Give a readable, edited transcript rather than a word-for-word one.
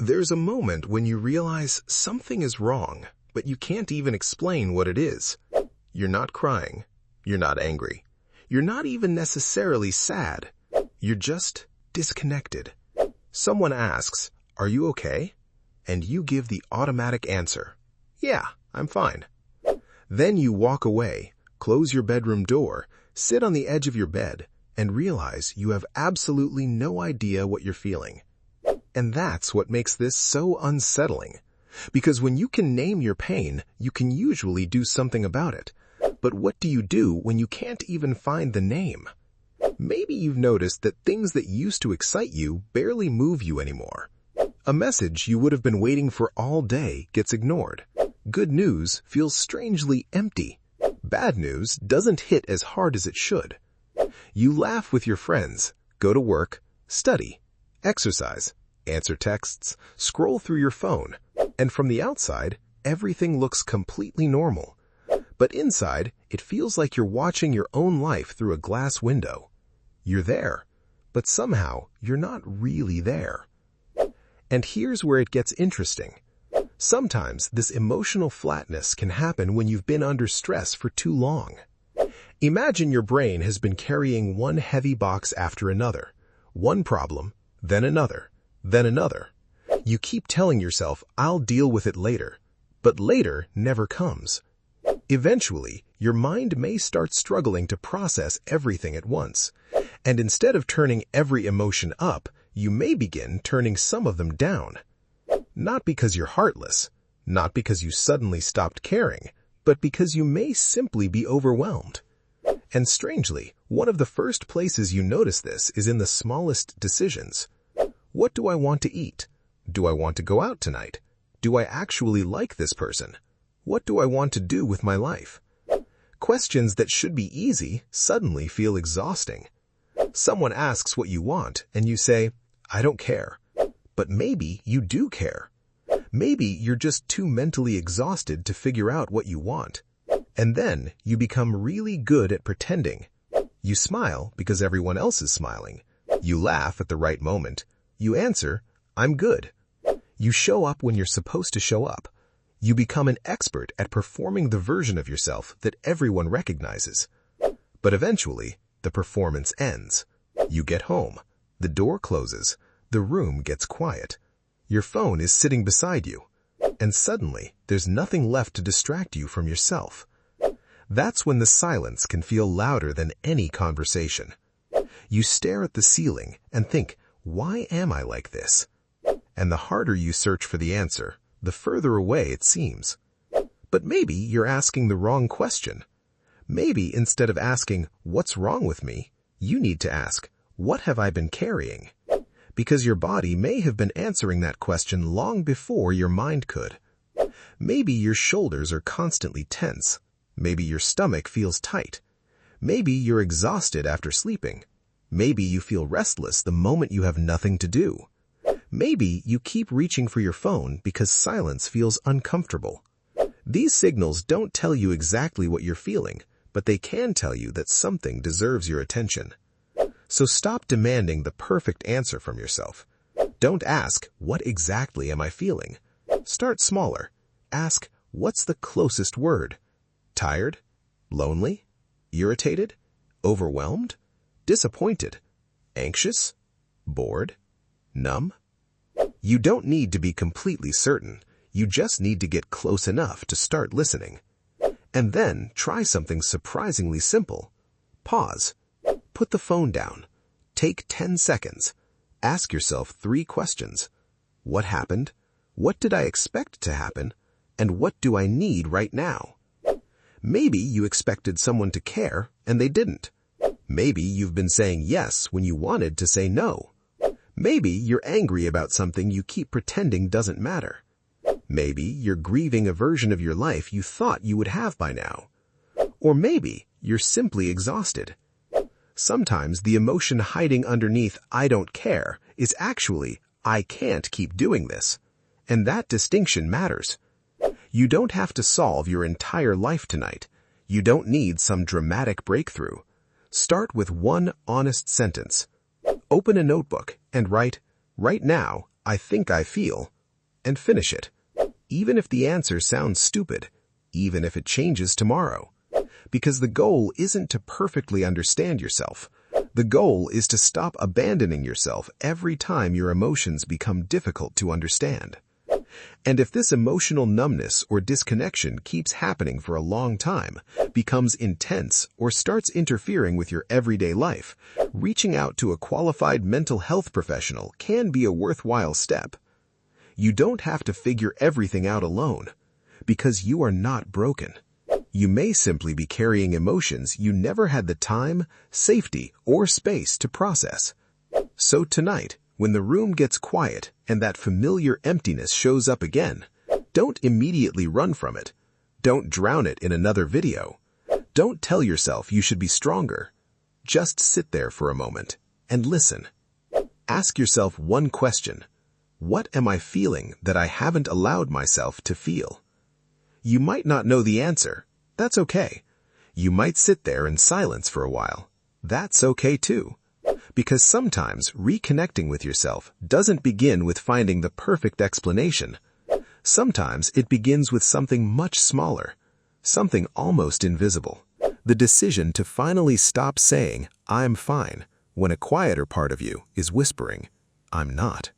There's a moment when you realize something is wrong, but you can't even explain what it is. You're not crying. You're not angry. You're not even necessarily sad. You're just disconnected. Someone asks, "Are you okay?" And you give the automatic answer, "Yeah, I'm fine." Then you walk away, close your bedroom door, sit on the edge of your bed, and realize you have absolutely no idea what you're feeling. And that's what makes this so unsettling. Because when you can name your pain, you can usually do something about it. But what do you do when you can't even find the name? Maybe you've noticed that things that used to excite you barely move you anymore. A message you would have been waiting for all day gets ignored. Good news feels strangely empty. Bad news doesn't hit as hard as it should. You laugh with your friends, go to work, study, exercise, answer texts, scroll through your phone, and from the outside, everything looks completely normal. But inside, it feels like you're watching your own life through a glass window. You're there, but somehow you're not really there. And here's where it gets interesting. Sometimes this emotional flatness can happen when you've been under stress for too long. Imagine your brain has been carrying one heavy box after another, one problem, then another, then another. You keep telling yourself, "I'll deal with it later," but later never comes. Eventually, your mind may start struggling to process everything at once, and instead of turning every emotion up, you may begin turning some of them down. Not because you're heartless, not because you suddenly stopped caring, but because you may simply be overwhelmed. And strangely, one of the first places you notice this is in the smallest decisions. What do I want to eat? Do I want to go out tonight? Do I actually like this person? What do I want to do with my life? Questions that should be easy suddenly feel exhausting. Someone asks what you want, and you say, "I don't care." But maybe you do care. Maybe you're just too mentally exhausted to figure out what you want. And then you become really good at pretending. You smile because everyone else is smiling. You laugh at the right moment. You answer, "I'm good." You show up when you're supposed to show up. You become an expert at performing the version of yourself that everyone recognizes. But eventually, the performance ends. You get home. The door closes. The room gets quiet. Your phone is sitting beside you. And suddenly, there's nothing left to distract you from yourself. That's when the silence can feel louder than any conversation. You stare at the ceiling and think, "Why am I like this?" And the harder you search for the answer, the further away it seems. But maybe you're asking the wrong question. Maybe instead of asking, "What's wrong with me?" you need to ask, "What have I been carrying?" Because your body may have been answering that question long before your mind could. Maybe your shoulders are constantly tense. Maybe your stomach feels tight. Maybe you're exhausted after sleeping. Maybe you feel restless the moment you have nothing to do. Maybe you keep reaching for your phone because silence feels uncomfortable. These signals don't tell you exactly what you're feeling, but they can tell you that something deserves your attention. So stop demanding the perfect answer from yourself. Don't ask, "What exactly am I feeling?" Start smaller. Ask, "What's the closest word?" Tired? Lonely? Irritated? Overwhelmed? Disappointed? Anxious? Bored? Numb? You don't need to be completely certain. You just need to get close enough to start listening. And then try something surprisingly simple. Pause. Put the phone down. Take 10 seconds. Ask yourself 3 questions. What happened? What did I expect to happen? And what do I need right now? Maybe you expected someone to care, and they didn't. Maybe you've been saying yes when you wanted to say no. Maybe you're angry about something you keep pretending doesn't matter. Maybe you're grieving a version of your life you thought you would have by now. Or maybe you're simply exhausted. Sometimes the emotion hiding underneath "I don't care" is actually "I can't keep doing this." And that distinction matters. You don't have to solve your entire life tonight. You don't need some dramatic breakthrough. Start with one honest sentence. Open a notebook and write, "Right now, I think I feel, and finish it. Even if the answer sounds stupid, even if it changes tomorrow. Because the goal isn't to perfectly understand yourself. The goal is to stop abandoning yourself every time your emotions become difficult to understand. And if this emotional numbness or disconnection keeps happening for a long time, becomes intense, or starts interfering with your everyday life, reaching out to a qualified mental health professional can be a worthwhile step. You don't have to figure everything out alone, because you are not broken. You may simply be carrying emotions you never had the time, safety, or space to process. So tonight, when the room gets quiet and that familiar emptiness shows up again, don't immediately run from it. Don't drown it in another video. Don't tell yourself you should be stronger. Just sit there for a moment and listen. Ask yourself one question. What am I feeling that I haven't allowed myself to feel? You might not know the answer. That's okay. You might sit there in silence for a while. That's okay too. Because sometimes reconnecting with yourself doesn't begin with finding the perfect explanation. Sometimes it begins with something much smaller, something almost invisible. The decision to finally stop saying, "I'm fine," when a quieter part of you is whispering, "I'm not."